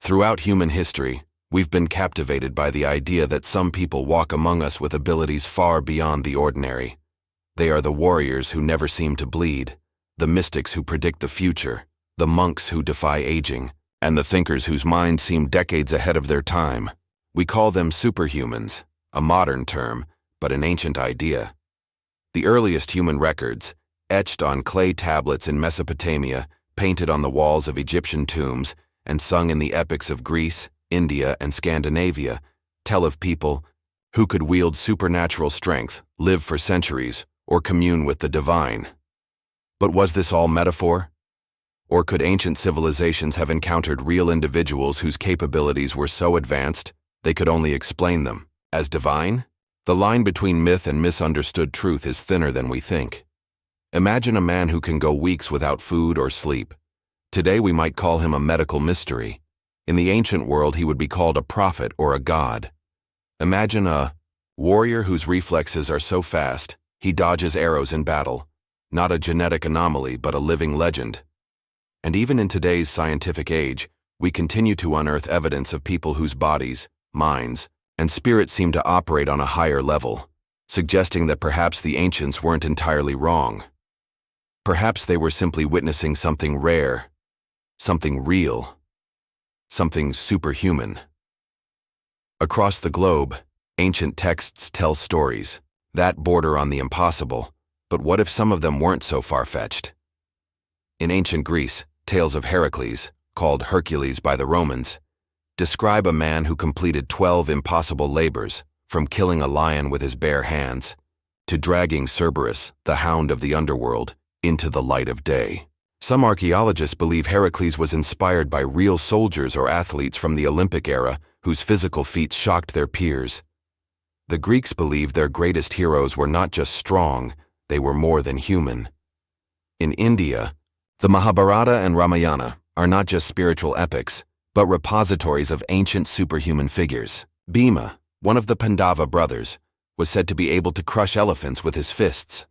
Throughout human history, we've been captivated by the idea that some people walk among us with abilities far beyond the ordinary. They are the warriors who never seem to bleed, the mystics who predict the future, the monks who defy aging, and the thinkers whose minds seem decades ahead of their time. We call them superhumans, a modern term, but an ancient idea. The earliest human records, etched on clay tablets in Mesopotamia, painted on the walls of Egyptian tombs, and sung in the epics of Greece, India, and Scandinavia, tell of people who could wield supernatural strength, live for centuries, or commune with the divine. But was this all metaphor? Or could ancient civilizations have encountered real individuals whose capabilities were so advanced they could only explain them as divine? The line between myth and misunderstood truth is thinner than we think. Imagine a man who can go weeks without food or sleep. Today we might call him a medical mystery. In the ancient world he would be called a prophet or a god. Imagine a warrior whose reflexes are so fast he dodges arrows in battle, not a genetic anomaly but a living legend. And even in today's scientific age, we continue to unearth evidence of people whose bodies, minds, and spirits seem to operate on a higher level, suggesting that perhaps the ancients weren't entirely wrong. Perhaps they were simply witnessing something rare, something real, something superhuman. Across the globe, ancient texts tell stories that border on the impossible, but what if some of them weren't so far-fetched? In ancient Greece, tales of Heracles, called Hercules by the Romans, describe a man who completed 12 impossible labors, from killing a lion with his bare hands to dragging Cerberus, the hound of the underworld, into the light of day. Some archaeologists believe Heracles was inspired by real soldiers or athletes from the Olympic era whose physical feats shocked their peers. The Greeks believed their greatest heroes were not just strong, they were more than human. In India, the Mahabharata and Ramayana are not just spiritual epics, but repositories of ancient superhuman figures. Bhima, one of the Pandava brothers, was said to be able to crush elephants with his fists.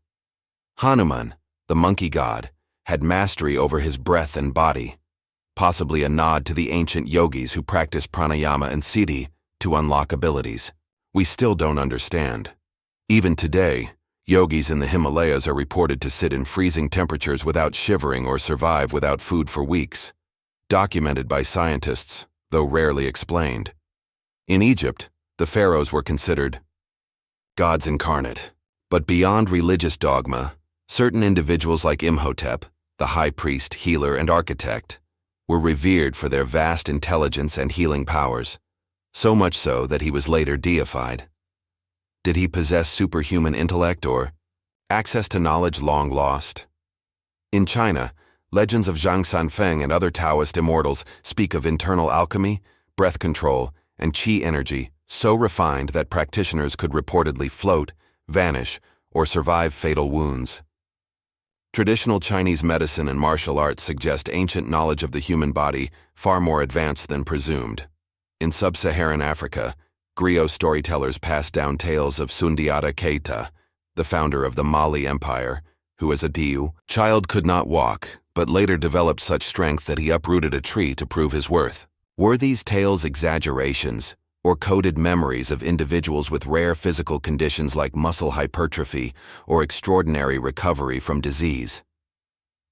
Hanuman, the monkey god, had mastery over his breath and body, possibly a nod to the ancient yogis who practiced pranayama and siddhi to unlock abilities we still don't understand. Even today, yogis in the Himalayas are reported to sit in freezing temperatures without shivering or survive without food for weeks, documented by scientists, though rarely explained. In Egypt, the pharaohs were considered gods incarnate, but beyond religious dogma, certain individuals like Imhotep, the high priest, healer, and architect, were revered for their vast intelligence and healing powers, so much so that he was later deified. Did he possess superhuman intellect or access to knowledge long lost? In China, legends of Zhang Sanfeng and other Taoist immortals speak of internal alchemy, breath control, and qi energy so refined that practitioners could reportedly float, vanish, or survive fatal wounds. Traditional Chinese medicine and martial arts suggest ancient knowledge of the human body far more advanced than presumed. In sub-Saharan Africa, griot storytellers passed down tales of Sundiata Keita, the founder of the Mali Empire, who as a Diu child could not walk, but later developed such strength that he uprooted a tree to prove his worth. Were these tales exaggerations, or coded memories of individuals with rare physical conditions like muscle hypertrophy or extraordinary recovery from disease?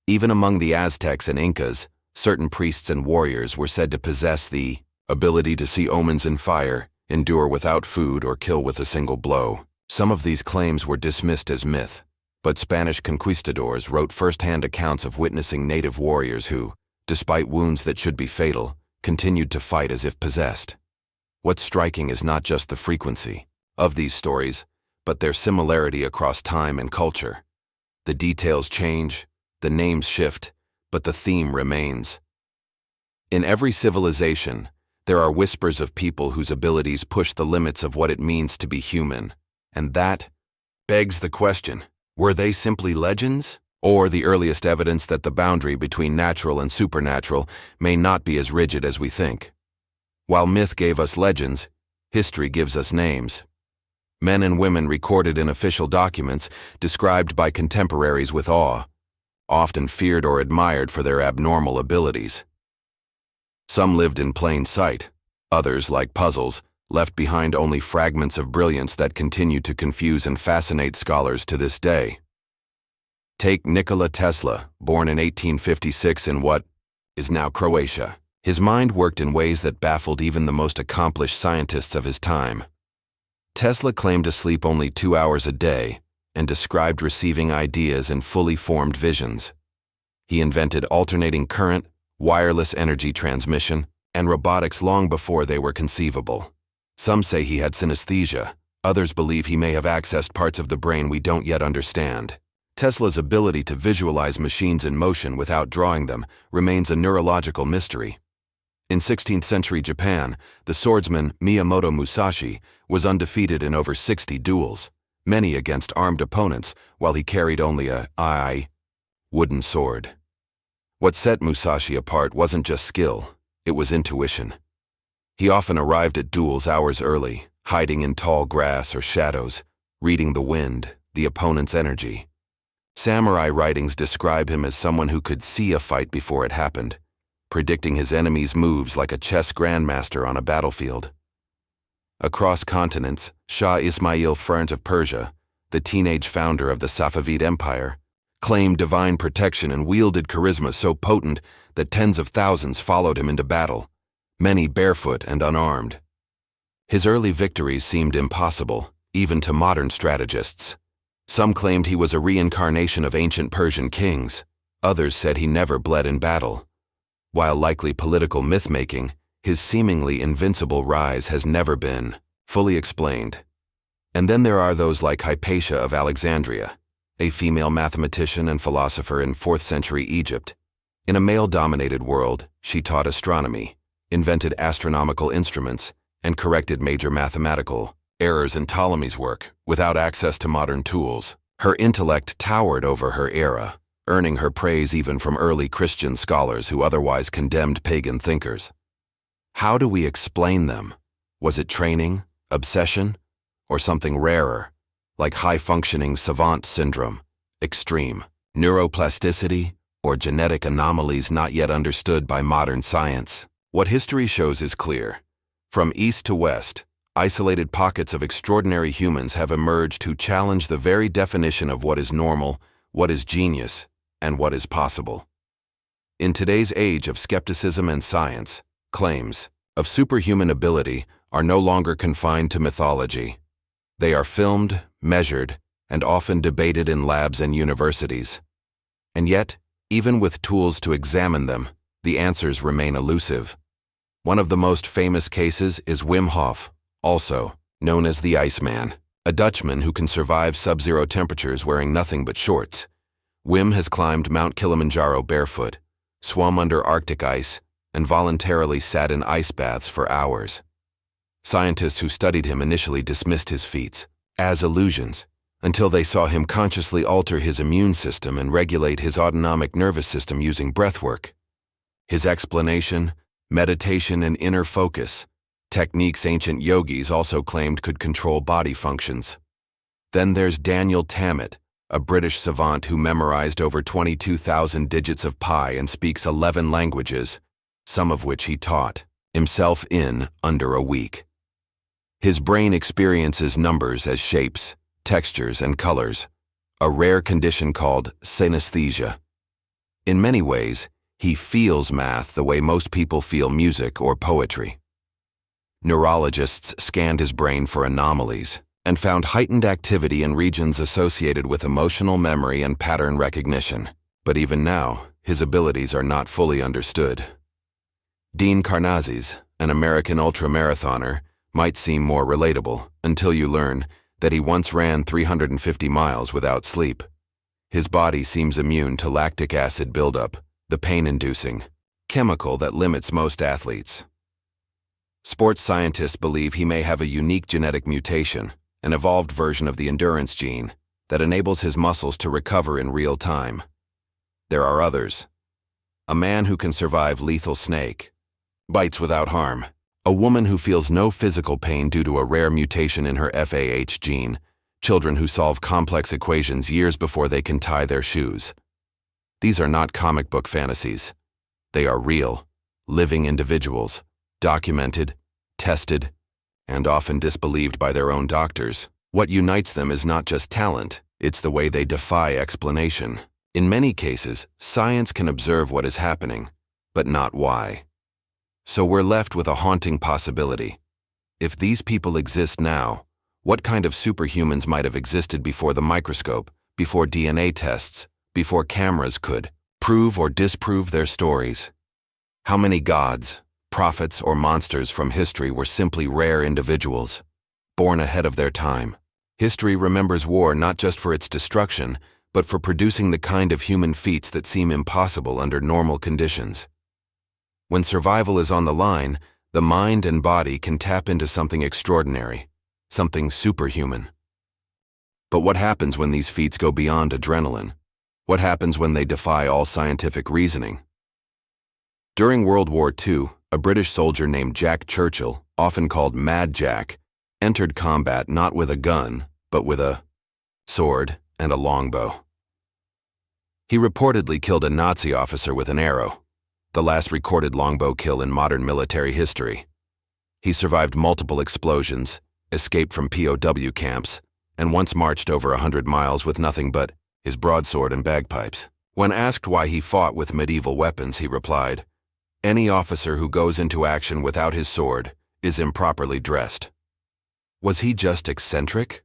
Even among the Aztecs and Incas, certain priests and warriors were said to possess the ability to see omens in fire, endure without food, or kill with a single blow. Some of these claims were dismissed as myth, but Spanish conquistadors wrote first-hand accounts of witnessing native warriors who, despite wounds that should be fatal, continued to fight as if possessed. What's striking is not just the frequency of these stories, but their similarity across time and culture. The details change, the names shift, but the theme remains. In every civilization, there are whispers of people whose abilities push the limits of what it means to be human, and that begs the question, were they simply legends, or the earliest evidence that the boundary between natural and supernatural may not be as rigid as we think? While myth gave us legends, history gives us names. Men and women recorded in official documents, described by contemporaries with awe, often feared or admired for their abnormal abilities. Some lived in plain sight. Others, like puzzles, left behind only fragments of brilliance that continue to confuse and fascinate scholars to this day. Take Nikola Tesla, born in 1856 in what is now Croatia. His mind worked in ways that baffled even the most accomplished scientists of his time. Tesla claimed to sleep only 2 hours a day and described receiving ideas in fully formed visions. He invented alternating current, wireless energy transmission, and robotics long before they were conceivable. Some say he had synesthesia. Others believe he may have accessed parts of the brain we don't yet understand. Tesla's ability to visualize machines in motion without drawing them remains a neurological mystery. In 16th century Japan, the swordsman Miyamoto Musashi was undefeated in over 60 duels, many against armed opponents, while he carried only a wooden sword. What set Musashi apart wasn't just skill, it was intuition. He often arrived at duels hours early, hiding in tall grass or shadows, reading the wind, the opponent's energy. Samurai writings describe him as someone who could see a fight before it happened, predicting his enemy's moves like a chess grandmaster on a battlefield. Across continents, Shah Ismail Front of Persia, the teenage founder of the Safavid Empire, claimed divine protection and wielded charisma so potent that tens of thousands followed him into battle, many barefoot and unarmed. His early victories seemed impossible, even to modern strategists. Some claimed he was a reincarnation of ancient Persian kings. Others said he never bled in battle. While likely political myth-making, his seemingly invincible rise has never been fully explained. And then there are those like Hypatia of Alexandria, a female mathematician and philosopher in 4th century Egypt. In a male-dominated world, she taught astronomy, invented astronomical instruments, and corrected major mathematical errors in Ptolemy's work without access to modern tools. Her intellect towered over her era, earning her praise even from early Christian scholars who otherwise condemned pagan thinkers. How do we explain them? Was it training, obsession, or something rarer, like high-functioning savant syndrome, extreme neuroplasticity, or genetic anomalies not yet understood by modern science? What history shows is clear. From east to west, isolated pockets of extraordinary humans have emerged who challenge the very definition of what is normal, what is genius, and what is possible. In today's age of skepticism and science, claims of superhuman ability are no longer confined to mythology. They are filmed, measured, and often debated in labs and universities. And yet, even with tools to examine them, the answers remain elusive. One of the most famous cases is Wim Hof, also known as the Iceman, a Dutchman who can survive sub-zero temperatures wearing nothing but shorts. Wim has climbed Mount Kilimanjaro barefoot, swum under Arctic ice, and voluntarily sat in ice baths for hours. Scientists who studied him initially dismissed his feats as illusions, until they saw him consciously alter his immune system and regulate his autonomic nervous system using breathwork. His explanation, meditation and inner focus, techniques ancient yogis also claimed could control body functions. Then there's Daniel Tammet, a British savant who memorized over 22,000 digits of pi and speaks 11 languages, some of which he taught himself in under a week. His brain experiences numbers as shapes, textures, and colors, a rare condition called synesthesia. In many ways, he feels math the way most people feel music or poetry. Neurologists scanned his brain for anomalies and found heightened activity in regions associated with emotional memory and pattern recognition. But even now, his abilities are not fully understood. Dean Karnazes, an American ultramarathoner, might seem more relatable until you learn that he once ran 350 miles without sleep. His body seems immune to lactic acid buildup, the pain-inducing chemical that limits most athletes. Sports scientists believe he may have a unique genetic mutation, an evolved version of the endurance gene, that enables his muscles to recover in real time. There are others. A man who can survive lethal snake bites without harm. A woman who feels no physical pain due to a rare mutation in her FAH gene. Children who solve complex equations years before they can tie their shoes. These are not comic book fantasies. They are real, living individuals, documented, tested, and often disbelieved by their own doctors. What unites them is not just talent, it's the way they defy explanation. In many cases, science can observe what is happening, but not why. So we're left with a haunting possibility. If these people exist now, what kind of superhumans might have existed before the microscope, before DNA tests, before cameras could prove or disprove their stories? How many gods, prophets, or monsters from history were simply rare individuals, born ahead of their time? History remembers war not just for its destruction, but for producing the kind of human feats that seem impossible under normal conditions. When survival is on the line, the mind and body can tap into something extraordinary, something superhuman. But what happens when these feats go beyond adrenaline? What happens when they defy all scientific reasoning? During World War II, a British soldier named Jack Churchill, often called Mad Jack, entered combat not with a gun, but with a sword and a longbow. He reportedly killed a Nazi officer with an arrow, the last recorded longbow kill in modern military history. He survived multiple explosions, escaped from POW camps, and once marched over 100 miles with nothing but his broadsword and bagpipes. When asked why he fought with medieval weapons, he replied, "Any officer who goes into action without his sword is improperly dressed." Was he just eccentric?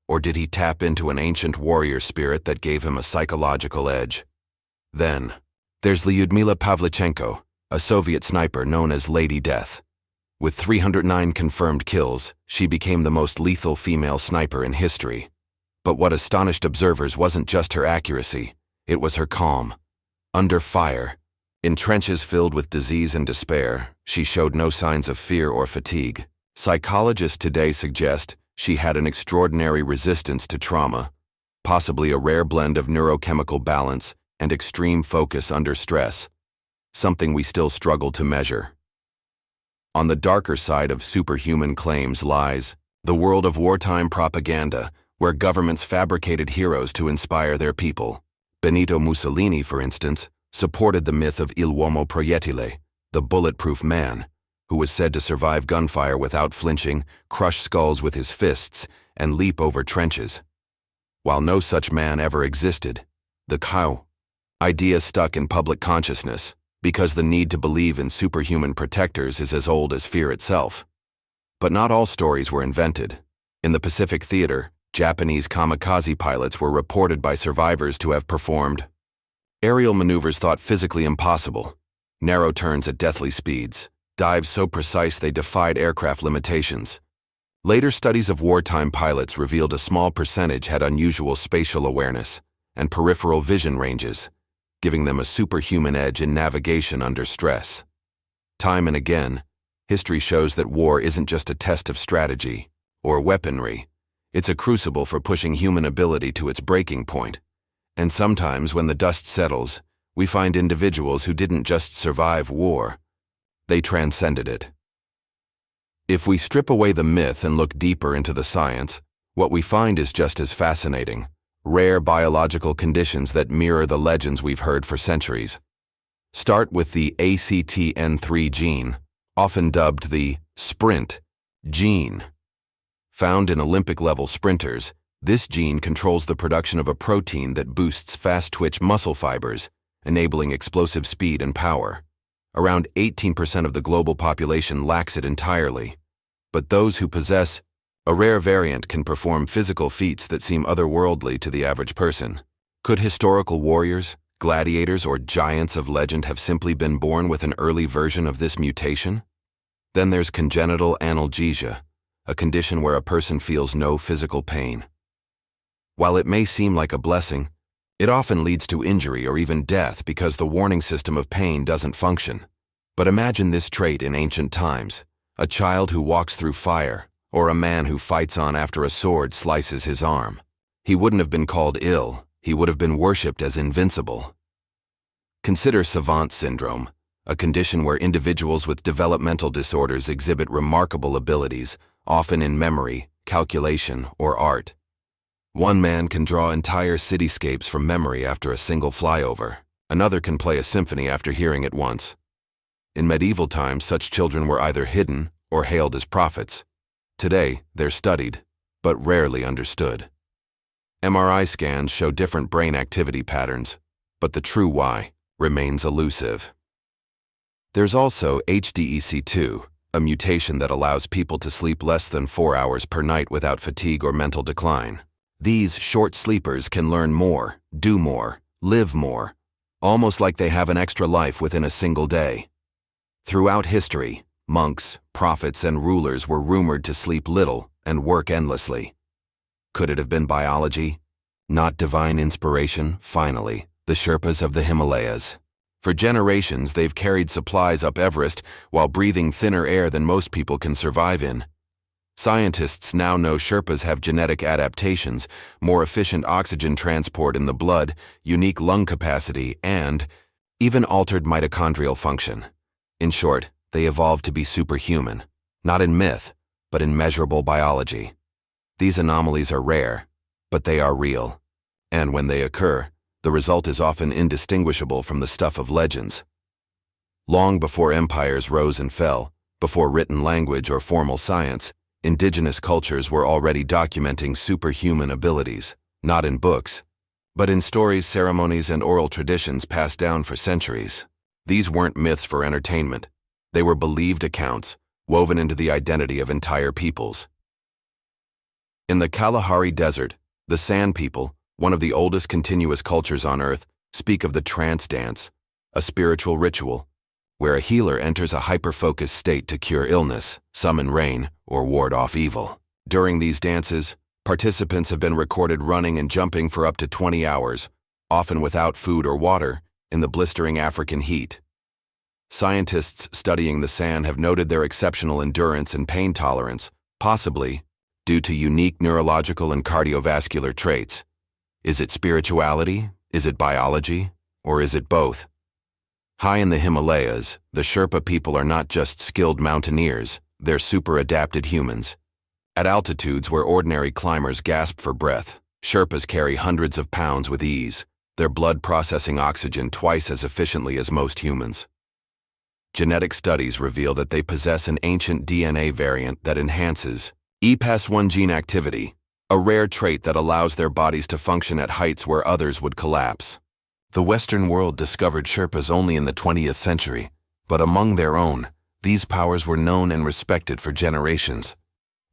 Or did he tap into an ancient warrior spirit that gave him a psychological edge? Then, there's Lyudmila Pavlichenko, a Soviet sniper known as Lady Death. With 309 confirmed kills, she became the most lethal female sniper in history. But what astonished observers wasn't just her accuracy, it was her calm. Under fire, in trenches filled with disease and despair, she showed no signs of fear or fatigue. Psychologists today suggest she had an extraordinary resistance to trauma, possibly a rare blend of neurochemical balance and extreme focus under stress, something we still struggle to measure. On the darker side of superhuman claims lies the world of wartime propaganda, where governments fabricated heroes to inspire their people. Benito Mussolini, for instance, supported the myth of Il Uomo Proiettile, the bulletproof man, who was said to survive gunfire without flinching, crush skulls with his fists, and leap over trenches. While no such man ever existed, the cow idea stuck in public consciousness because the need to believe in superhuman protectors is as old as fear itself. But not all stories were invented. In the Pacific Theater, Japanese kamikaze pilots were reported by survivors to have performed aerial maneuvers thought physically impossible, narrow turns at deathly speeds, dives so precise they defied aircraft limitations. Later studies of wartime pilots revealed a small percentage had unusual spatial awareness and peripheral vision ranges, giving them a superhuman edge in navigation under stress. Time and again, history shows that war isn't just a test of strategy or weaponry. It's a crucible for pushing human ability to its breaking point. And sometimes, when the dust settles, we find individuals who didn't just survive war, they transcended it. If we strip away the myth and look deeper into the science, what we find is just as fascinating: rare biological conditions that mirror the legends we've heard for centuries. Start with the ACTN3 gene, often dubbed the sprint gene. Found in Olympic-level sprinters, this gene controls the production of a protein that boosts fast-twitch muscle fibers, enabling explosive speed and power. Around 18% of the global population lacks it entirely, but those who possess a rare variant can perform physical feats that seem otherworldly to the average person. Could historical warriors, gladiators, or giants of legend have simply been born with an early version of this mutation? Then there's congenital analgesia, a condition where a person feels no physical pain. While it may seem like a blessing, it often leads to injury or even death because the warning system of pain doesn't function. But imagine this trait in ancient times: a child who walks through fire, or a man who fights on after a sword slices his arm. He wouldn't have been called ill, he would have been worshipped as invincible. Consider savant syndrome, a condition where individuals with developmental disorders exhibit remarkable abilities, often in memory, calculation, or art. One man can draw entire cityscapes from memory after a single flyover. Another can play a symphony after hearing it once. In medieval times, such children were either hidden or hailed as prophets. Today, they're studied, but rarely understood. MRI scans show different brain activity patterns, but the true why remains elusive. There's also HDEC2, a mutation that allows people to sleep less than 4 hours per night without fatigue or mental decline. These short sleepers can learn more, do more, live more, almost like they have an extra life within a single day. Throughout history, monks, prophets, and rulers were rumored to sleep little and work endlessly. Could it have been biology? Not divine inspiration? Finally, the Sherpas of the Himalayas. For generations, they've carried supplies up Everest while breathing thinner air than most people can survive in. Scientists now know Sherpas have genetic adaptations, more efficient oxygen transport in the blood, unique lung capacity, and even altered mitochondrial function. In short, they evolved to be superhuman, not in myth, but in measurable biology. These anomalies are rare, but they are real. And when they occur, the result is often indistinguishable from the stuff of legends. Long before empires rose and fell, before written language or formal science, indigenous cultures were already documenting superhuman abilities, not in books, but in stories, ceremonies, and oral traditions passed down for centuries. These weren't myths for entertainment. They were believed accounts, woven into the identity of entire peoples. In the Kalahari Desert, the Sand People, one of the oldest continuous cultures on Earth, speak of the trance dance, a spiritual ritual, where a healer enters a hyper-focused state to cure illness, summon rain, or ward off evil. During these dances, participants have been recorded running and jumping for up to 20 hours, often without food or water, in the blistering African heat. Scientists studying the sand have noted their exceptional endurance and pain tolerance, possibly due to unique neurological and cardiovascular traits. Is it spirituality? Is it biology? Or is it both? High in the Himalayas, the Sherpa people are not just skilled mountaineers, they're super-adapted humans. At altitudes where ordinary climbers gasp for breath, Sherpas carry hundreds of pounds with ease, their blood processing oxygen twice as efficiently as most humans. Genetic studies reveal that they possess an ancient DNA variant that enhances EPAS1 gene activity, a rare trait that allows their bodies to function at heights where others would collapse. The Western world discovered Sherpas only in the 20th century, but among their own, these powers were known and respected for generations.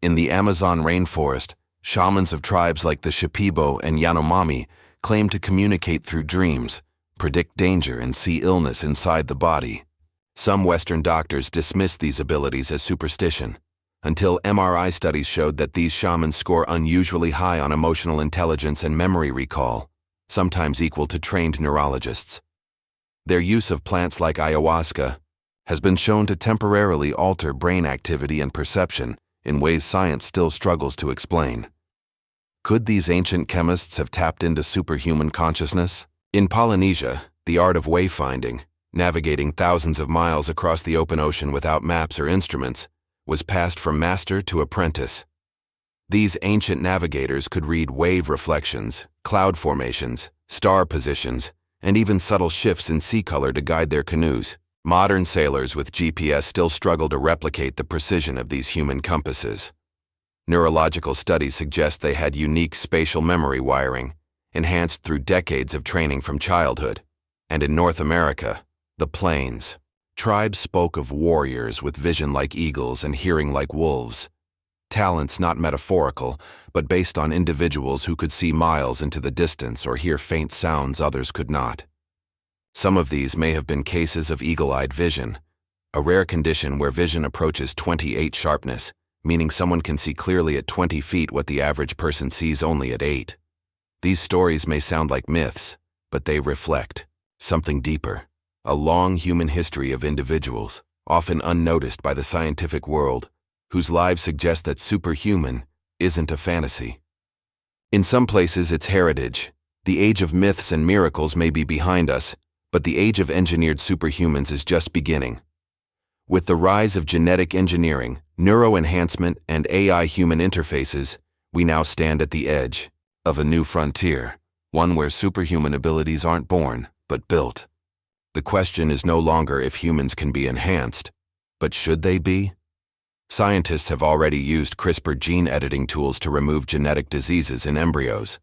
In the Amazon rainforest, shamans of tribes like the Shipibo and Yanomami claim to communicate through dreams, predict danger, and see illness inside the body. Some Western doctors dismissed these abilities as superstition, until MRI studies showed that these shamans score unusually high on emotional intelligence and memory recall, sometimes equal to trained neurologists. Their use of plants like ayahuasca has been shown to temporarily alter brain activity and perception in ways science still struggles to explain. Could these ancient chemists have tapped into superhuman consciousness? In Polynesia, the art of wayfinding, navigating thousands of miles across the open ocean without maps or instruments, was passed from master to apprentice. These ancient navigators could read wave reflections, cloud formations, star positions, and even subtle shifts in sea color to guide their canoes. Modern sailors with GPS still struggle to replicate the precision of these human compasses. Neurological studies suggest they had unique spatial memory wiring, enhanced through decades of training from childhood. And in North America, the plains, tribes spoke of warriors with vision like eagles and hearing like wolves. Talents not metaphorical, but based on individuals who could see miles into the distance or hear faint sounds others could not. Some of these may have been cases of eagle-eyed vision, a rare condition where vision approaches 28 sharpness, meaning someone can see clearly at 20 feet what the average person sees only at 8. These stories may sound like myths, but they reflect something deeper, a long human history of individuals, often unnoticed by the scientific world, whose lives suggest that superhuman isn't a fantasy. In some places, it's heritage. The age of myths and miracles may be behind us, but the age of engineered superhumans is just beginning. With the rise of genetic engineering, neuroenhancement, and AI human interfaces, we now stand at the edge of a new frontier, one where superhuman abilities aren't born, but built. The question is no longer if humans can be enhanced, but should they be? Scientists have already used CRISPR gene editing tools to remove genetic diseases in embryos.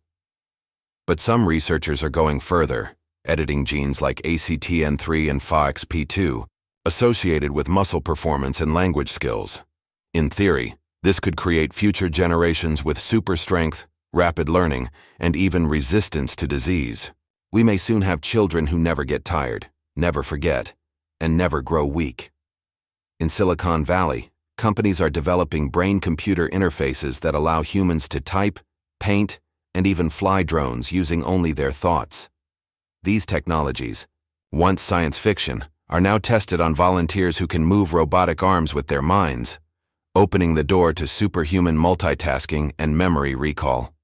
But some researchers are going further, editing genes like ACTN3 and FOXP2, associated with muscle performance and language skills. In theory, this could create future generations with super strength, rapid learning, and even resistance to disease. We may soon have children who never get tired, never forget, and never grow weak. In Silicon Valley, companies are developing brain-computer interfaces that allow humans to type, paint, and even fly drones using only their thoughts. These technologies, once science fiction, are now tested on volunteers who can move robotic arms with their minds, opening the door to superhuman multitasking and memory recall.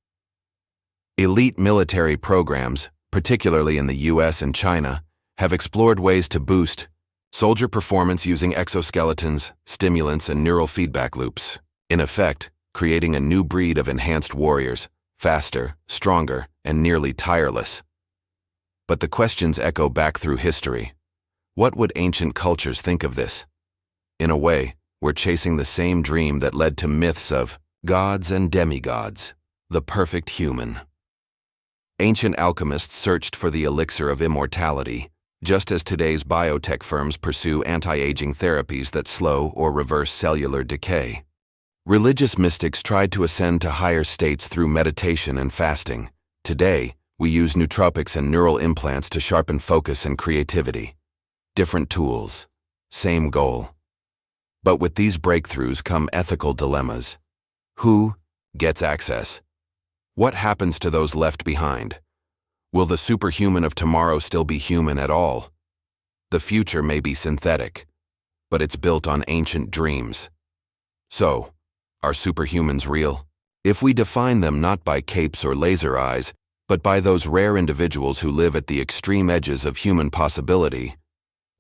Elite military programs, particularly in the US and China, have explored ways to boost soldier performance using exoskeletons, stimulants, and neural feedback loops, in effect, creating a new breed of enhanced warriors, faster, stronger, and nearly tireless. But the questions echo back through history. What would ancient cultures think of this? In a way, we're chasing the same dream that led to myths of gods and demigods, the perfect human. Ancient alchemists searched for the elixir of immortality, just as today's biotech firms pursue anti-aging therapies that slow or reverse cellular decay. Religious mystics tried to ascend to higher states through meditation and fasting. Today, we use nootropics and neural implants to sharpen focus and creativity. Different tools, same goal. But with these breakthroughs come ethical dilemmas. Who gets access? What happens to those left behind? Will the superhuman of tomorrow still be human at all? The future may be synthetic, but it's built on ancient dreams. So, are superhumans real? If we define them not by capes or laser eyes, but by those rare individuals who live at the extreme edges of human possibility,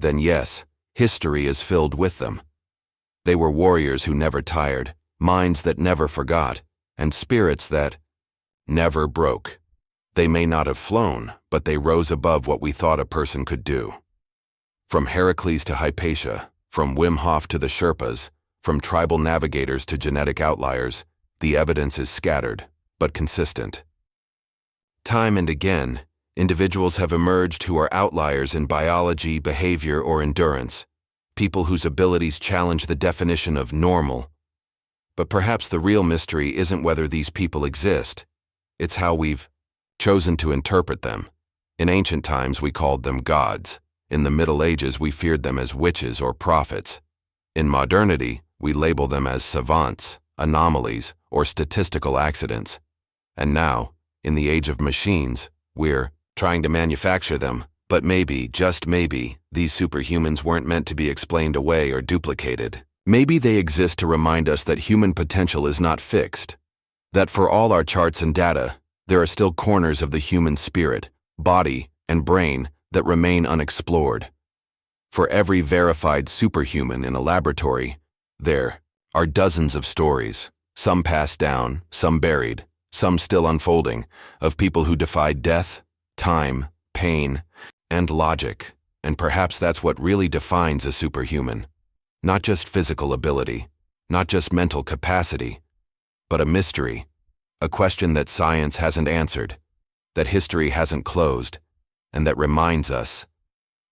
then yes, history is filled with them. They were warriors who never tired, minds that never forgot, and spirits that never broke. They may not have flown, but they rose above what we thought a person could do. From Heracles to Hypatia, from Wim Hof to the Sherpas, from tribal navigators to genetic outliers, the evidence is scattered, but consistent. Time and again, individuals have emerged who are outliers in biology, behavior, or endurance, people whose abilities challenge the definition of normal. But perhaps the real mystery isn't whether these people exist, it's how we've chosen to interpret them. In ancient times, we called them gods. In the Middle Ages, we feared them as witches or prophets. In modernity, we label them as savants, anomalies, or statistical accidents. And now, in the age of machines, we're trying to manufacture them, but maybe, just maybe, these superhumans weren't meant to be explained away or duplicated. Maybe they exist to remind us that human potential is not fixed, that for all our charts and data, there are still corners of the human spirit, body, and brain that remain unexplored. For every verified superhuman in a laboratory, there are dozens of stories, some passed down, some buried, some still unfolding, of people who defied death, time, pain, and logic. And perhaps that's what really defines a superhuman. Not just physical ability, not just mental capacity, but a mystery, a question that science hasn't answered, that history hasn't closed, and that reminds us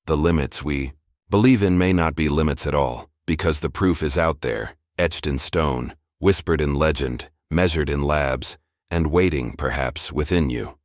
the limits we believe in may not be limits at all, because the proof is out there, etched in stone, whispered in legend, measured in labs, and waiting, perhaps, within you.